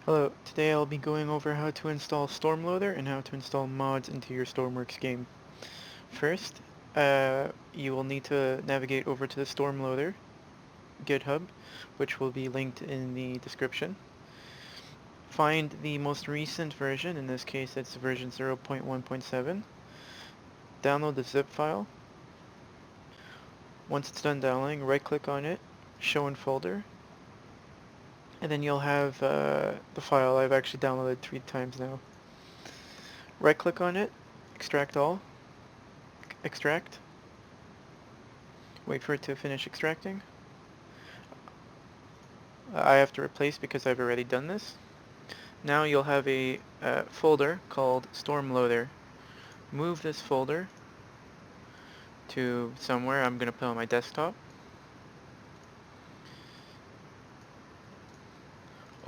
Hello, today I'll be going over how to install Stormloader and how to install mods into your Stormworks game. First, you will need to navigate over to the Stormloader GitHub, which will be linked in the description. Find the most recent version, in this case it's version 0.1.7. Download the zip file. Once it's done downloading, right-click on it, show in folder, and then you'll have the file. I've actually downloaded 3 times now. Right-click on it, extract all, extract, wait for it to finish extracting. I have to replace because I've already done this. Now you'll have a folder called Stormloader. Move this folder to somewhere. I'm going to put on my desktop.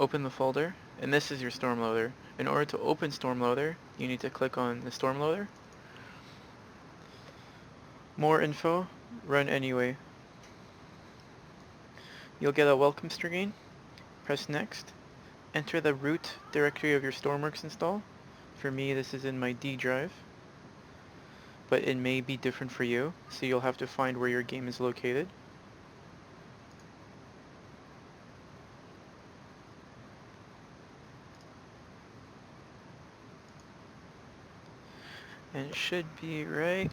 Open the folder, and this is your Stormloader. In order to open Stormloader, you need to click on the Stormloader. More info, run anyway. You'll get a welcome screen. Press next. Enter the root directory of your Stormworks install. For me, this is in my D drive, but it may be different for you, so you'll have to find where your game is located. And it should be right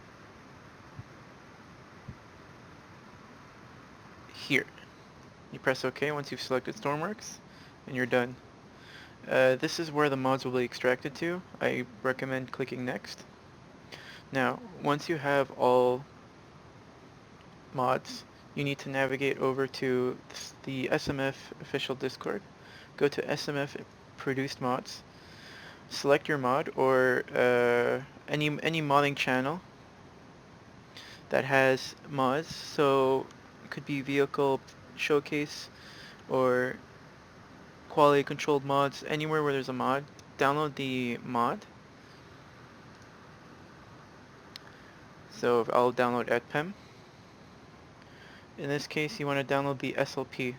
here. You press OK once you've selected Stormworks, and you're done. This is where the mods will be extracted to. I recommend clicking next. Now, once you have all mods, you need to navigate over to the SMF official Discord. Go to SMF produced mods. Select your mod or any modding channel that has mods. So it could be vehicle showcase or quality controlled mods. Anywhere where there's a mod, download the mod. So I'll download etpem. In this case, you want to download the SLP.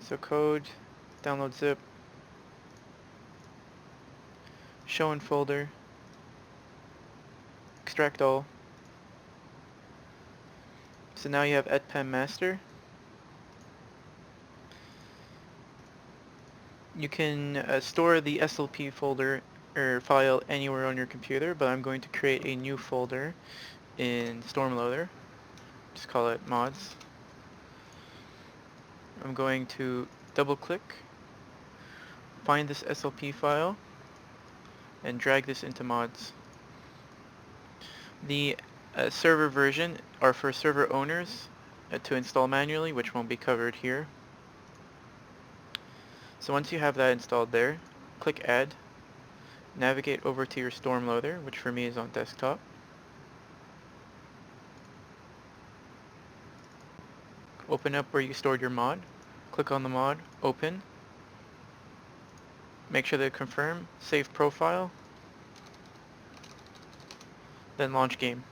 So code, download zip, show in folder, extract all. So now you have etpem master. You can store the SLP folder or file anywhere on your computer, but I'm going to create a new folder in Stormloader. Just call it mods. I'm going to double click, find this SLP file, and drag this into mods. The server version are for server owners to install manually, which won't be covered here. So once you have that installed there, click add, navigate over to your Stormloader, which for me is on desktop. Open up where you stored your mod, click on the mod, open, make sure to confirm, save profile, then launch game.